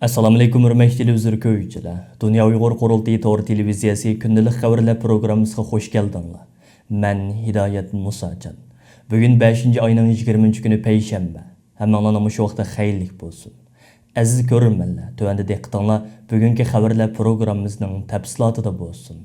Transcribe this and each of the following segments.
Assalamu alaykum hurmatli televizor ko'ruvchilar. Dunya Uyg'ur Qurultiyi to'g'ri televiziyasi күнділік xəvərlər proqramımızga xoş gəldinglar. Mən Hidayat Musacan. Bugün 5-ci ayının 20-ci günü Peyshanba. Hammanglarning shu vaqtda xayrlik bo'lsin. Aziz ko'rurmanlar, tövəndə diqqətinglar bugünkü xəvərlər proqramımızın təfsilatida bo'lsin.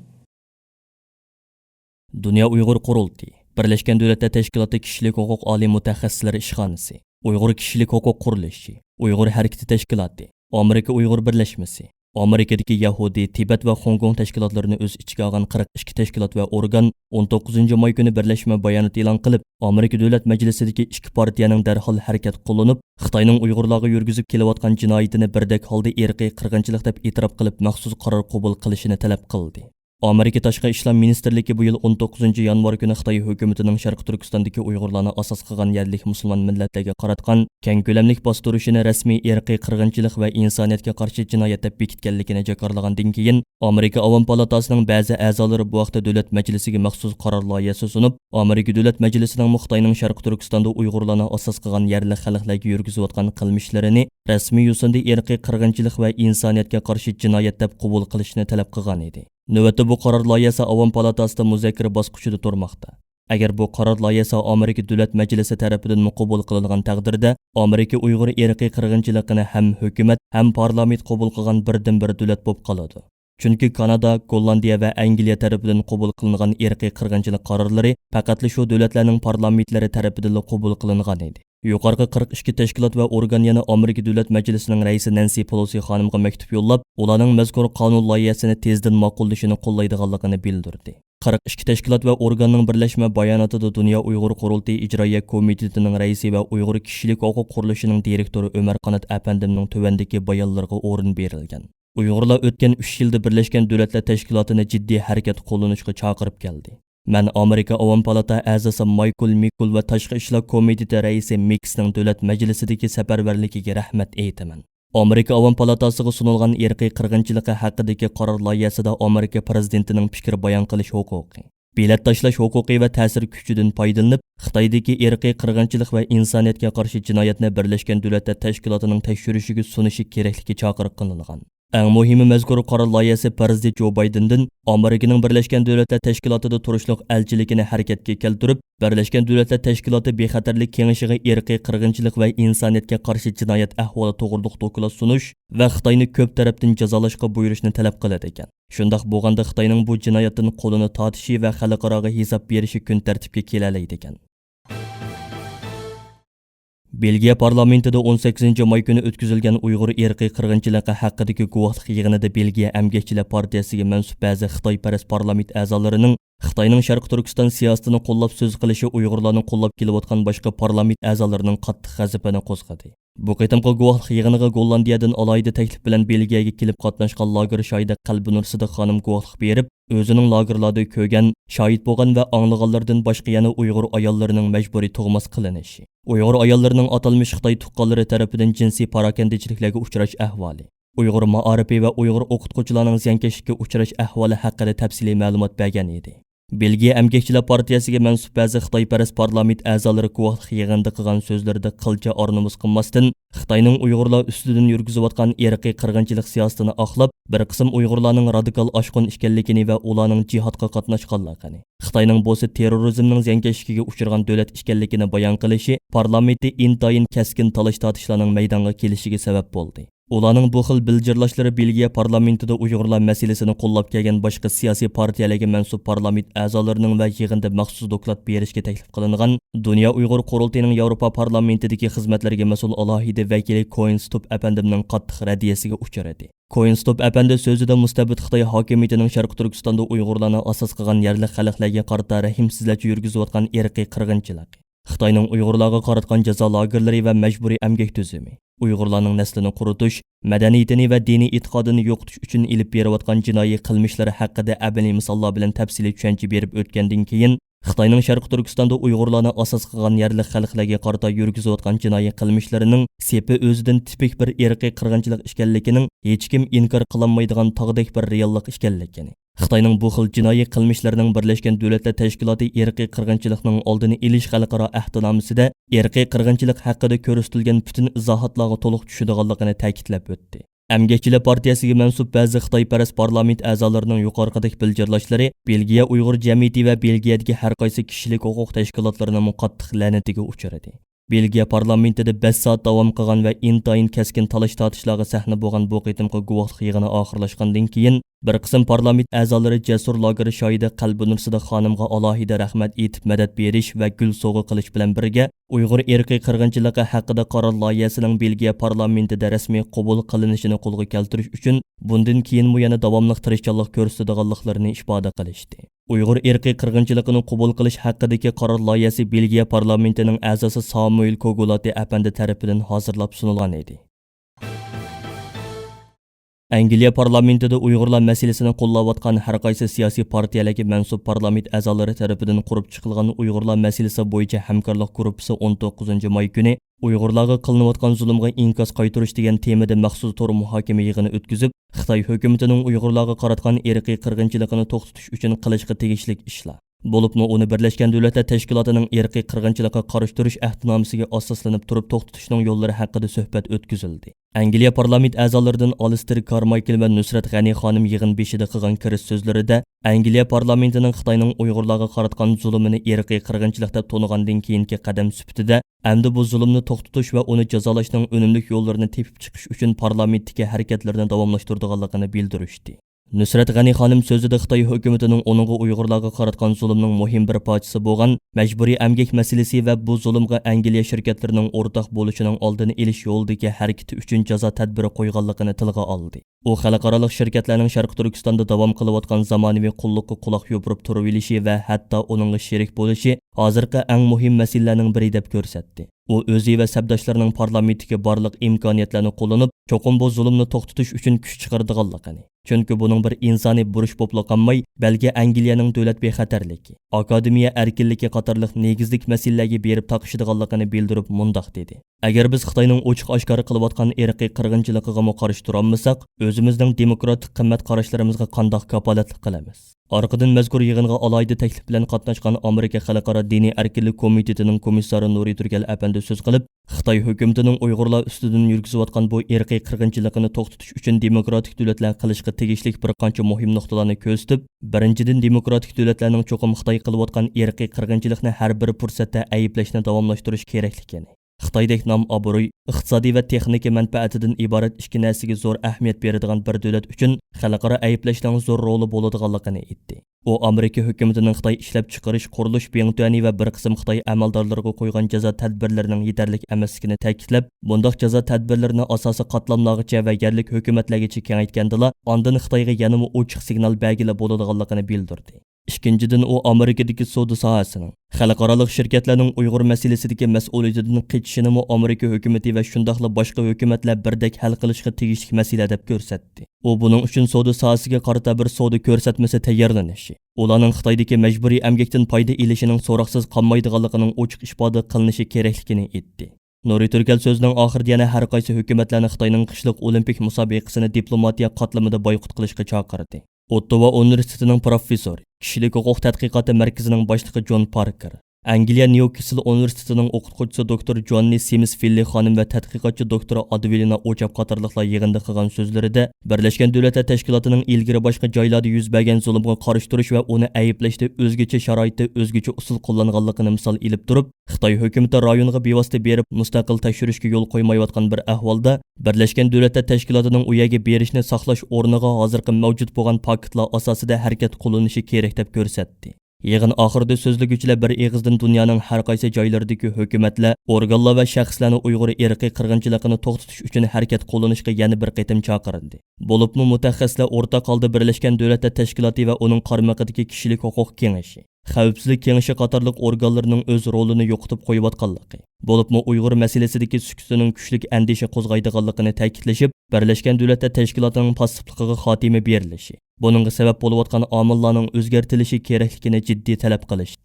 Dunya Uyghur Qurultiyi, Birleşken Devletler Teşkilatı Kişilik Hukuk Ali Mutaxassislar İşxanası, Uyghur Kişilik Hukuk Quruluşu, Uyghur Hareketi Teşkilatı, Amerika Uyghur Birleşmesi, Amerikadagi Yahudi, Tibet ve Hong Kong teşkilatlarını öz içine alan 42 teşkilat ve organ 19 may günü birleşme bayanat e'lon qilib, Amerika Davlat Majlisidagi ikki partiyaning darhol harakat qo'llanib, Xitoyning Uyg'urlarga yurgizib kelayotgan jinoyatini birdek holda irqiy qirg'inchilik deb e'tirof qilib, maxsus qaror qabul qilishini talab qildi. Amerika Tashqi ishlar ministrligi bu yil 19 yanvar kuni Xitoy hukumatining Sharq Turkistondagi Uyg'urlarni asos qilgan yerlik musulmon millatlarga qaratgan keng ko'lamlik bostirishini rasmiy irqiy qirg'inchilik va insoniyatga qarshi jinoyat deb bekitganligini jakarlagandan keyin Amerika Avam palatasining ba'zi a'zolari bu vaqtda davlat majlisiga maxsus qaror loyihasi sunib, Amerika davlat majlisining Xitoyning Sharq Turkistonda Uyg'urlarni asos qilgan yerlik xalqlarga yurgizayotgan qilmishlarini rasmiy yo'sinda irqiy qirg'inchilik va insoniyatga qarshi jinoyat deb qabul qilishni talab qilgan edi. Növbətdə bu qarar layihəsi Avam palatasida müzakirə basqıçıda turmaqda. Əgər bu qarar layihəsi Amerika Dövlət Məclisi tərəfindən qəbul qılınğan təqdirdə, Amerika Uyğur irqi qırğınçılığını həm hökumət, həm parlament qəbul qılğan birdən-bir dövlət bo'lib qaladı. Çünki Kanada, Gollandiya və Angliya tərəfindən qəbul qılınğan irqi qırğınçılıq qararları faqatla şu dövlətlərin parlamentləri tərəfindən qəbul qılınğan idi. Yuqarqı 42 teşkilat ve organ yana Amerika Devlet Meclisi'nin reisi Nancy Pelosi xanımga mektup yollab, ularning mazkur qonun loyihasini tezdan ma'qullashini qo'llaydiganligini bildirdi. 42 teşkilat ve organning birleşme bayonotida Dunya Uyghur Qurultiyi ijroiya komitetining reisi ve Uyghur kishilik huquq qurilishinin direktori Ömer Qanat Apandimning tövəndəki bayonlarga o'rin berilgan. Uyg'urlar o'tgan 3 yilda Birleşken Devletler Teşkilatı'nı ciddi harakat qo'llanishga chaqirib keldi. Men Amerika Avam Palata a'zosi Michael Mikul ve Tashqi ishlar komiteti raisi Mixning davlat majlisidagi safarbarligiga rahmat aytaman. Amerika Avam Palatasiga sunilgan irqiy qirg'inchiligi haqidagi qaror loyihasida Amerika prezidentining fikr bayon qilish huquqi, bilet tashlash huquqi va ta'sir kuchidan foydalanib, Xitoydagi irqiy qirg'inchilik va insoniyatga qarshi jinoyatni Birleşken Devletler Teşkilatı'ning tekshirishiga sunishi kerakligi chaqiriq qilingan. Eng muhimi mazkur qaror loyihasi Prezident Joe Biden'dan Amerikaning Birleşken Devletler Teşkilatı'da turishliq elchiligini harakatga keltirib, Birleşken Devletler Teşkilatı bexatarlik kengashiga irqiy qirg'inchilik va insoniyatga qarshi jinoyat ahvoli to'g'riliq dokulat sunish va Xitoyni ko'p tarafdan jazolashga buyurishni talab qiladi ekan. Shundaq bo'lganda Xitoyning bu jinoyatdan qo'lini tortishi va xalqaroga hisob berishi kun tartibga kelalaydi ekan. Belgiya parlamentida 18 may günü ötküzülgen Uyghur irqiy qirg'inchiligi haqidagi guvohlik yig'inida Belgiya Emgakchilar partiyasiga mansub ba'zi Xitoyparast parlament a'zolarining Xitoyning Sharq Turkiston siyosatini qo'llab so'z qilishi Uyg'urlarni qo'llab kelayotgan boshqa parlament a'zolarining qattiq g'azabini qo'zg'adi. Bu qitimqi guvohlik yig'iniga Gollandiyadan alayda taklif bilan Belgiyaga kelib qatnashgan lager shoidi Qalbinur Sidiq xonim guvohlik berib, o'zining lagerlarda ko'rgan, shohid bo'lgan va anglaganlardan boshqa yana Uyg'ur ayollarining majburiy tug'mas qilinishi, Uyg'ur ayollarining atalmish Xitoy tuqqanlari tomonidan jinsiy parakandichiliklarga uchrash ahvoli, Uyg'ur maarifi va Uyg'ur o'qituvchilarning ziyonkashlikka uchrash ahvoli haqida tafsiliy ma'lumot bergan edi. Belgiya Emgakchilar partiyasiga mansub ba'zi Xitoyparast parlament a'zolari guvohlik yig'inida qilgan so'zlarida qilcha ornimiz qilmasdan Xitoyning Uyg'urlar ustidan yurgizayotgan irqiy qirg'inchilik siyosatini oqlab, bir qism Uyg'urlarning radikal oshqon ekanligini va ularning jihodga qatnashganligini, Xitoyning bo'si terrorizmning ziyonkashligiga uchragan davlat ekanligini bayon qilishi parlamentda intayin keskin talash-tortishlarning maydonga kelishiga sabab bo'ldi. Ularning bu xil bildirishlar Belgiya parlamentida Uyg'urlar masalasini qo'llab kelgan boshqa siyosiy partiyalarga mansub parlament a'zolarining va yig'inda maxsus doklad berishga taklif qilingan Dunya Uyg'ur Qurultiyining Yevropa parlamentidagi xizmatlarga mas'ul alohida vakili Coinstop Apandimning qattiq raddiyasiga uchradi. Coinstop Apandi so'zida mustabid Xitoy hokimiyatining Sharq Turkistonda Uyg'urlarni asos qilgan yerlik xalqlarga qarata rahimsizlarcha yurgizayotgan irqiy qirg'inchilik, Xitoyning Uyg'urlarga qaratgan jazo lagerlari va majburiy emgak tuzumi, Uyg'urlarning naslini quritish, madaniyatini va diniy e'tiqodini yo'qotish uchun ilib berayotgan jinoiy qilmishlari haqida abadiy misollar bilan tafsiliy tushuncha berib o'tgandan keyin Xitoyning Sharq Turkistonda Uyg'urlarni asos qilgan yerlik xalqlarga qarata yurgizayotgan jinoiy qilmishlarining sepi o'zidan tipik bir irqiy qirg'inchilik ekanligining hech kim inkor qilolmaydigan tog'dek bir reallik ekanligini, Xitoyning bu xil jinoiy qilmishlarining Birleşken Devletler Teşkilatı irqiy qirg'inchilikning oldini olish xalqaro ahdnomasida irqiy qirg'inchilik haqida ko'rsatilgan bütün izohatlarga to'liq tushadiganligini ta'kidlab o'tdi. Әмгәкчілер партиясыга мәнсуп бәзі Xitoyparast parlament a'zolarining yuqorqidagi bildirlashlari Belgiya Uyg'ur jamiyati va Belgiyadagi har qaysi kishilik huquq tashkilotlarining qattiq la'natiga uchradi. Belgiya parlamentida 5 soat davom qilgan va intayin keskin talash-tortishlarga sahna bo'lgan bu qitimqi guvohlik yig'ini oxirlashgandan keyin bir qism parlament a'zolari Jasur Lageri shohidi Qalbi Nursida xonimga alohida rahmat aytib madad berish va gul sovg'a qilish bilan birga Uyg'ur irqiy qirg'inchiligi haqida qaror loyihasining Belgiya parlamentida rasmiy qabul qilinishini qo'lga keltirish uchun bundan keyin bu yana davomli tirishchanlik ko'rsatadiganliklarini ifoda qilishdi. Uyg'ur irqiy qirg'inchiligini qabul qilish haqidagi qaror loyihasi Belgiya parlamentining a'zosi Samuel Kogolati apandi tarafidan hozirlab sunilgan edi. Angliya parlamentida Uyg'urlar masalasini qo'llayotgan har qaysi siyosiy partiyalarga mansub parlament a'zolari tomonidan qurib chiqilgan Uyg'urlar masalasi bo'yicha hamkorlik guruhi 19 may kuni Uyg'urlarga qilinayotgan zulmga inkos qaytarish degan temada maxsus to'r muhokama yig'ini o'tkazib, Xitoy hukumatining Uyg'urlarga qaratgan irqiy qirg'inchiligini to'xtatish uchun qilishga tegishli ishlar bo'libmi uni Birlashgan Davlatlar Tashkilotining irqiy qirg'inchilikqa qarshi turish ahdnomasiga asoslanib turib to'xtatishning yo'llari haqida suhbat o'tkazildi. Angliya parlament a'zolaridan Alistair Carmichael va Nusrat G'ani xonim yig'in beshida qilgan kirish so'zlarida Angliya parlamentining Xitoyning Uyg'urlarga qaratgan zulmini irqiy qirg'inchilik deb to'nigandan keyingi qadam sifatida endi bu zulmni to'xtatish va uni jazolashning unumli yo'llarini tepib chiqish uchun parlamentdagi harakatlarni davomlashtiradiganligini bildirishdi. Nusrat G'ani xonim so'zida Xitoy hukumatining onunga Uyg'urlarga qaratgan zulmning muhim bir parchasi bo'lgan majburiy emgak masalasi va bu zulmga Angliya shirkatlarining o'rtaq bo'lishining oldini olish yo'lidagi harakati uchun jazo tadbiri qo'yganligini tilga oldi. U xalqaro shirkatlarning Sharq Turkistonda davom qilayotgan zamonaviy qulluqqa quloq yopirib turilishi va hatto uningga sherik bo'lishi hozirgi eng muhim masalalarning biri deb ko'rsatdi. U o'zi va sabdoshlarining parlamentdagi barliq imkoniyatlarni qo'llanib, cho'qim bu zulmni to'xtatish uchun kuch chiqardiganligini. Chunki buning bir insoniy burish bo'lib qolmay, balki Angliyaning davlat bexatarligi, akademiya erkinligi qatorliq negizlik masalalarga berib taqishadiganligini bildirib mundoq dedi. Agar biz Xitoyning ochiq-oshkor qilayotgan irqiy qirg'inchiligiga qarshi tura olmasak, o'zimizning demokratik qimmat qarashlarimizga qandoq kapolatlik qilamiz? Orqadan mazkur yig'inga alohida taklif bilan qatnashgan Amerika Xalqaro diniy erkinlik komitetining komissari Nuri Turgal apandi so'z qilib, Xitoy hukumatining Uyg'urlar ustidan yurgizayotgan bu irqiy qirg'inchilikni to'xtatish uchun demokratik davlatlar qilishga tegishli bir qancha muhim nuqtalarni ko'rsatib, birinchidan demokratik davlatlarning cho'qim Xitoy qilayotgan irqiy qirg'inchilikni har bir fursatda ayblashni davomlashtirish kerakligini, Xitoydek nom obro'y, iqtisodiy va texnika manfaatidan iborat ikki narsaga zo'r ahamiyat beradigan bir davlat uchun xalqaro ayblashning zo'r roli bo'ladiganligini aytdi. U Amerika hukumatining Xitoy ishlab chiqarish, qurilish buyurtmasi va bir qism Xitoy amaldorlariga qo'ygan jazo tadbirlarining yetarli emasligini ta'kidlab, bunday jazo tadbirlarini asosi qatlamlargacha va yerlik hukumatlargacha kengaytgandila, ondan Xitoyga yanada ochiq signal belgilab bo'ladiganligini bildirdi. İkinchidan u Amerikadagi savdo sohasining xalqaro shirkatlarning Uyg'ur masalasidagi mas'uliyatidan qechishini Amerika hukumati va shundaqla boshqa hukumatlar birdek hal qilishga tegishli masala deb ko'rsatdi. U buning uchun savdo sohasiga qarata bir savdo ko'rsatmasi tayyorlanishi, ularning Xitoydagi majburiy emgakdan foyda olishining so'roqsiz qolmaydiganligining ochiq ifoda qilinishi kerakligini aytdi. Nuri Turgal so'zining oxirida yana har qaysi hukumatlarni Xitoyning qishliq olimpik musobaqasini diplomatiya qatlamida boykot qilishga chaqirdi. Ottawa universitetining professori, kishilik huquq tadqiqoti markazining boshlig'i John Parker, Angliya Newcastle universitetining o'qituvchisi doktor Johnny Sims Filli xonim va tadqiqotchi doktor Advelina O'chab qatorliqlar yig'inda qilgan so'zlarida Birlashgan Davlatlar Tashkilotining ilgari boshqa joylarda yuz bergan zulmga qarshi turish va uni ayblashda o'zgacha sharoitda o'zgacha usul qo'llanganligini misol ilib turib, Xitoy hukumati rayonga bevosita berib mustaqil tekshirishga yo'l qo'ymayotgan bir ahvolda Birlashgan Davlatlar Tashkilotining u yerga berishni saqlash o'rniga hozirgi mavjud bo'lgan paketlar asosida harakat qilinishi kerak deb ko'rsatdi. Yig'in oxirida so'zlaguvchilar bir egizdan dunyoning har qaysi joylaridagi hukumatlar, organlar va shaxslarni Uyg'ur irqiy qirg'inchiligini to'xtatish uchun harakat qo'llanishga yana bir qitim chaqirdi. Bo'libmi mutaxassislar o'rtaq holda Birlashgan Davlatlar Tashkiloti va uning qarmaqidagi kishilik huquq kengashi, xavfsizlik kengashi qatorliq organlarining o'z rolini yo'qotib qo'yayotganligi, bo'libmi Uyg'ur masalasidagi sukutining kuchlik andisha qo'zg'aydiganligini ta'kidlashib, Birlashgan Davlatlar Tashkilotining passivligiga xotima berilishi, buningga sabab bo'layotgan omillarning o'zgartirishi kerakligini jiddiy talab qilish.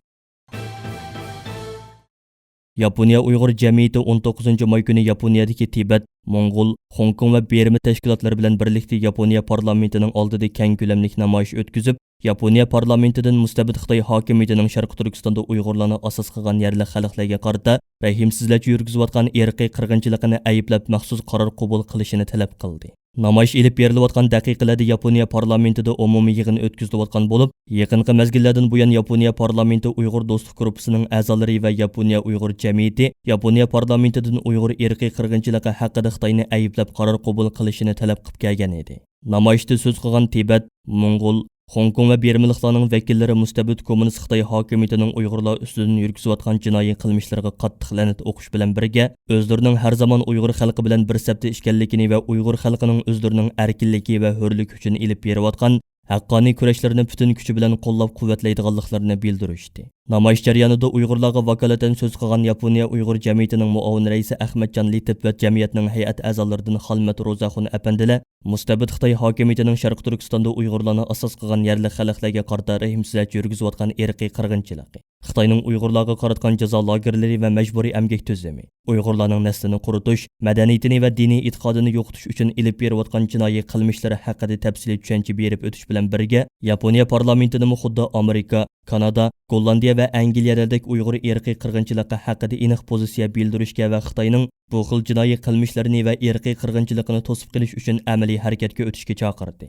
Yaponiya Uyg'ur jamiyati 19 may kuni Yaponiyadagi Tibet, Mongol, Hong Kong va Berma tashkilotlari bilan birlikda Yaponiya parlamentining oldida keng ko'lamli namoyish o'tkazib, Yaponiya parlamentidan mustabid Xitoy hokimiyatining Sharqi Turkistonda Uyg'urlarni asos qilgan yerli xalqlarga qarata rahimsizlarcha yurgizayotgan irqiy qirg'inchilikni ayblab maxsus qaror qabul qilishini talab qildi. Namoyish elib berilayotgan daqiqalarda Yaponiya parlamentida umumiy yig'in o'tkazilayotgan bo'lib, yaqinqi mezgillardan buyon Yaponiya parlamenti Uyg'ur do'stlik guruhining a'zolari va Yaponiya Uyg'ur jamiyati Yaponiya parlamentidan Uyg'ur irqiy qirg'inchiligi haqida Xitoyni ayblab qaror qabul qilishini talab qilib kelgan edi. Namoyishda so'z qilgan Tibet, Mongol, Hong Kong va Bermiliqlarning vakillari mustabid kommunist Xitoy hokimiyatining Uyg'urlar ustidan yurgizayotgan jinoiy qilmishlariga qattiq la'nat o'qish bilan birga o'zlarining har zamon Uyg'ur xalqi bilan bir safda ishkanligini va Uyg'ur xalqining o'zlarining erkinligi va hurlik uchun ilib berayotgan haqqoniy kurashlarini butun kuchi bilan qo'llab-quvvatlaydiganliklarini bildirishdi. Namoyish jarayonida Uyg'urlarga vakolatan so'z qilgan Yaponiya Uyg'ur jamiyatining muavin raisi Ahmadjon Litip va jamiyatning hay'at a'zolaridan Xolmat Ro'zaxun apandilar mustabid Xitoy hokimiyatining Sharqi Turkistonda Uyg'urlarni asos qilgan yerli xalqlarga qarata rahimsizlarcha yurgizayotgan irqiy qirg'inchiligi, Xitoyning Uyg'urlarga qaratgan jazo lagerlari va majburiy emgak tuzumi, Uyg'urlarning naslini quritish, madaniyatini va diniy e'tiqodini yo'qotish uchun ilib berayotgan jinoiy qilmishlari haqida tafsiliy tushuncha berib o'tish bilan birga Yaponiya parlamentida xuddi Amerika, Kanada, Gollandiya va Angliyalardek Uyg'ur irqiy qirg'inchiligi haqida aniq pozitsiya bildirishga va Xitoyning bu xil jinoiy qilmishlarini va irqiy qirg'inchiligini to'sib qilish uchun amaliy harakatga o'tishga chaqirdi.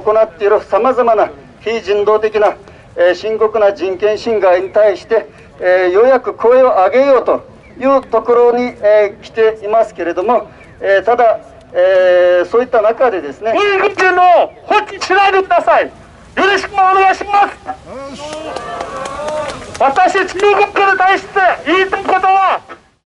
行っている様々な非人道的な深刻な人権侵害に対して、ようやく声を上げようというところに、来ていますけれども、ただ、そういった中でですね、ウイグル人を放置しないでください。よろしくお願いします。私中国に対して言いたいことは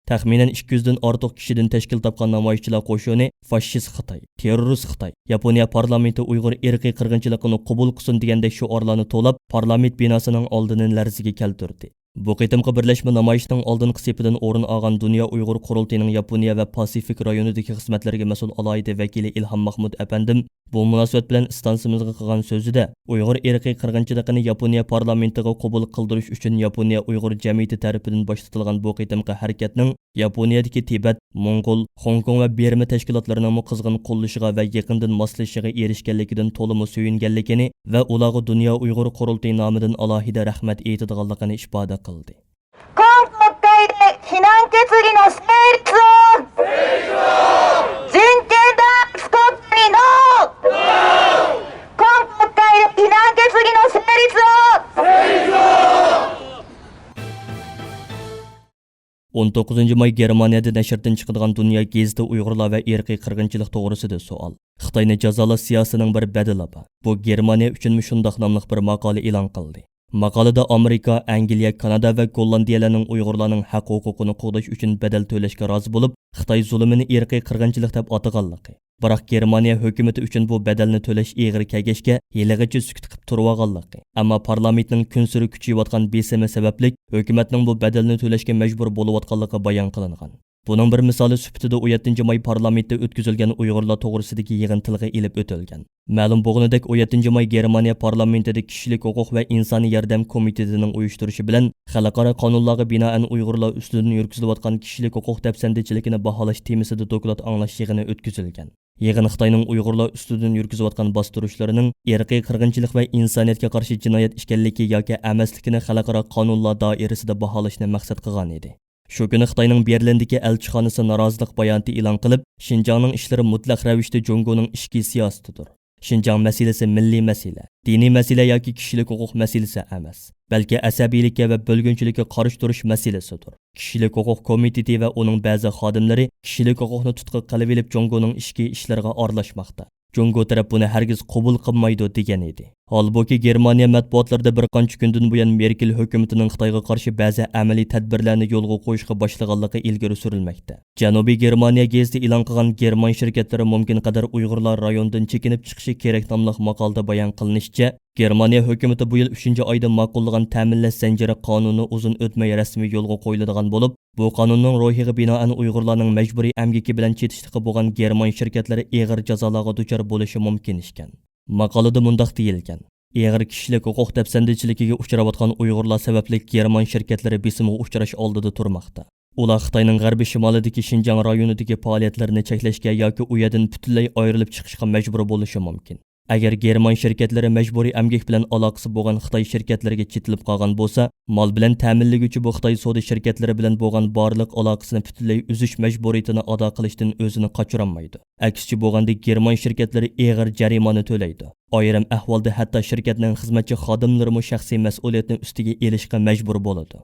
Taxminan 200 dan ortiq kishidan tashkil topgan namoyishchilar qo'shini faşist Xitoy, terrorist Xitoy, Yaponiya parlamenti Uyg'ur irqiy qirg'inchiligini qabul qilsin degandek shuorlarni to'lab parlament binosining oldini larziga keltirdi. Bu qitimqi birlashma namoyishning oldingi sepidan o'rin olgan Dunya Uyg'ur qurultiyining Yaponiya va Pasifik rayonidagi xizmatlarga mas'ul alohida vakili Ilhom Mahmud apandim bu munosabat bilan stansimizga qilgan so'zida Uyg'ur irqiy qirg'inchiligini Yaponiya parlamentiga qabul qildirish uchun Yaponiya Uyg'ur jamiyati tarafidan boshlatilgan bu qitimqi harakatning Yaponiyadagi Tibet, Mongol, Hong Kong va Berma tashkilotlarining qizg'in qo'llashiga va yaqindan moslashishiga erishganligidan to'liq suyunganligini va ularga Dunya Uyg'ur qurultiyi nomidan alohida rahmat aytadiganligini ifoda qildi. 今国会で非難決議の成立を人権弾圧国家にノー今国会で非難決議の成立を 19 may Germaniyada nashrdan chiqadigan Dunya gazeti Uyg'urlar va irqiy qirg'inchilik to'g'risida savol. Xitoyni jazolash siyosatining bir badali bor. Bu Germaniya uchun shundoq nomli bir maqola e'lon qildi. Maqolada Amerika, Angliya, Kanada va Gollandiyalarning Uyg'urlarning haq-huquqini qo'llash uchun badal to'lashga rozi bo'lib, Xitoy zulmini irqiy qirg'inchilik deb ataganligi. Biroq Germaniya hukumati uchun bu badalni to'lash ig'ir kagashga yiligacha sukut qilib turganligi. Ammo parlamentning kun sari kuchayotgan besimi sababli hukumatning bu badalni to'lashga majbur bo'layotganligi bayon qilingan. Buning bir misoli sifatida 17 may parlamentda o'tkazilgan Uyg'urlar to'g'risidagi yig'in tilga ilib o'tilgan. Ma'lum bo'lganidek 17 may Germaniya parlamentida kishilik huquq va insoniy yordam komitetining uyushtirishi bilan xalqaro qonunlarga binoan Uyg'urlar ustidan yurgizilayotgan kishilik huquq dafsandichiligini baholash temasida doklad anglash yig'ini o'tkazilgan. Yig'in Xitoyning Uyg'urlar ustidan yurgizayotgan bostirishlarining irqiy qirg'inchilik va insoniyatga qarshi jinoyat ekanligi yoki emasligini xalqaro qonunlar doirasida baholashni maqsad qilgan edi. Shu kuni Xitoyning Berlindagi elchixonasi norozilik bayonoti e'lon qilib, Xinjiangning ishlari mutlaq ravishda Jongoning ichki siyosatidir. Xinjiang masalasi milliy masala, diniy masala yoki kishilik huquq masalasi emas, balki asabiylikka va bo'lgunchilikka qarshi turish masalasidir. Kishilik huquq komiteti va uning ba'zi xodimlari kishilik huquqni tutqi qilib olib Jongoning ichki ishlariga aralashmoqda. Jongo taraf buni hargiz qabul qilmaydi degan edi. Holbuki Germaniya matbuotlarida bir qancha kundan buyon Merkel hukumatining Xitoyga qarshi ba'zi amaliy tadbirlarni yo'lga qo'yishga boshlaganligi ilgari surilmoqda. Janubiy Germaniya gazeti e'lon qilgan German shirkatlari mumkin qadar Uyg'urlar rayondan chekinib chiqishi kerak nomli maqolada bayon qilinishicha, Germaniya hukumati bu yil 3-oyda ma'qullagan ta'minlash zanjiri qonuni uzun o'tmay rasmiy yo'lga qo'yiladigan bo'lib, bu qonunning ro'yiga binoan Uyg'urlarning majburiy amgaki bilan chetishligi bo'lgan German shirkatlari ig'ir jazolarga duchor bo'lishi mumkin ekan. Maqolada mundaq deyilgan: Ig'ir kishilik huquq dafsandichiligiga uchrayotgan Uyg'urlar sababli German shirkatlari besimga uchrash oldida turmoqda. Ular Xitoyning g'arbiy shimolidagi Xinjiang rayonidagi faoliyatlarini cheklashga yoki u yerdan butunlay ayrilib chiqishga majbur bo'lishi mumkin. Agar German şirketlari majburiy emgak bilan aloqasi bo'lgan Xitoy shirkatlariga chetilib qolgan bo'lsa, mol bilan ta'minlaguvchi bu Xitoy savdo shirkatlari bilan bo'lgan barliq aloqasini butunlay uzish majburiyatini ado qilishdan o'zini qochirolmaydi. Aksicha bo'lganda German shirkatlari og'ir jarimani to'laydi. Ayrim ahvolda hatto shirkatning xizmatchi xodimlari shaxsiy mas'uliyatni ustiga olishga majbur bo'ladi.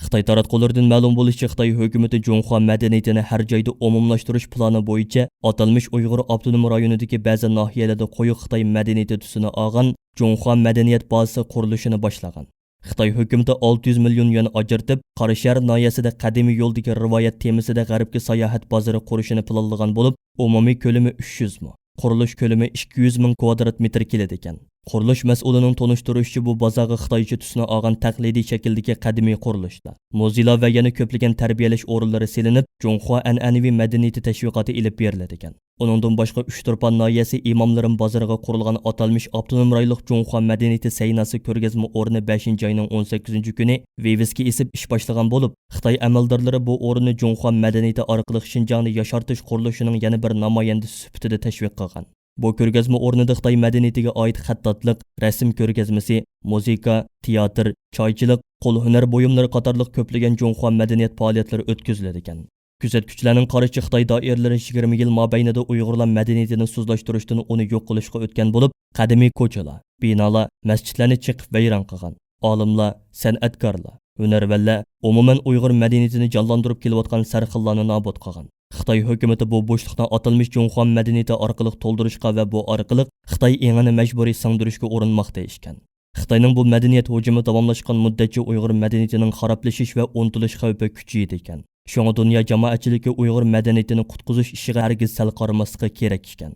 Xitoy taratqulardan ma'lum bo'lishicha, Xitoy hukumati Junxo madaniyatini har joyda umumlashtirish plani bo'yicha atalmish Uyg'ur avtonom rayonidagi ba'zi nahiyalarda qo'yiq Xitoy madaniyati tusini olgan Junxo madaniyat bazasi qurilishini boshlagan. Xitoy hukumati 600 million yuan ajratib, Qarashar noyasida qadimiy yo'ldagi rivoyat temasida g'arbga sayohat bozori qurishini planlagan bo'lib, umumiy ko'lami 300 ming. Qurilish ko'lami 200 ming kvadrat metr keladi ekan. Qurilish mas'ulining tonishtirishicha, bu bozorga Xitoycha tusini olgan taqlidiy shakldagi qadimiy qurilishlar, muzeylar va yana ko'plagan tarbiyalash o'rinlari selinib, Junxo an'anaviy madaniyati tashviqoti ilib beriladi ekan. Uningdan boshqa Uchturpan noyasi imomlarim bozoriga qurilgan atalmish avtonom rayonlik Junxo madaniyati saynasi ko'rgazma o'rni 5-oyning 18-kuni Vivesga esib ish boshlagan bo'lib, Xitoy amaldorlari bu o'rinni Junxo madaniyati orqali Xinjiangni yashartish qurilishining yana bir namoyandasi sifatida tashviq qilgan. Bu ko'rgazma o'rnida Xitoy madaniyatiga oid xattatlik, rasm ko'rgazmasi, muzika, teatr, choychilik, qo'l hunar buyumlari qatorliq ko'plagan Junxo madaniyat faoliyatlari o'tkaziladi ekan. Kuzatuvchilarning qarashicha, Xitoy doiralari 20 yil mobaynida Uyg'urlar madaniyatini suzlashtirishdan uni yo'q qilishga o'tgan bo'lib, qadimiy ko'chalar, binolar, masjidlarni chiqib vayron qilgan. Olimlar, san'atkorlar, hunarvanlar umuman Uyg'ur madaniyatini jonlantirib kelayotgan sarxillarni nobud qilgan. Xitoy hukumati bu bo'shliqni atalmish Junxo madaniyati orqali to'ldirishga va bu orqali Xitoy engini majburiy singdirishga urinmoqda ekan. Xitoyning bu madaniyat hujumi davomlashgan muddatcha Uyg'ur madaniyatining xaroblashish va untilish xavfi kuchaydi ekan. Shunga dunyo jamoatchiligi Uyg'ur madaniyatini qutqizish ishiga hargiz sal qaramaslikka kerak ekan.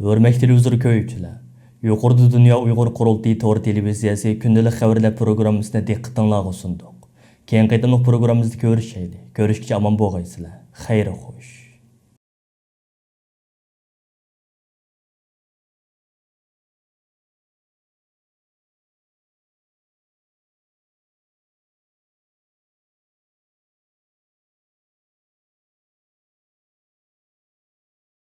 Hurmatli televizor ko'ruvchilar, yuqorida Dunya Uyg'ur Qurultiyi to'g'ri televiziyasi kündəlik xəvərlər pirugrammısini diqqətinizə sunduq. Keyin qaytımlıq proqramımızda görüşəylik. Görüşkice aman boğaysılar. Xeyri xoş.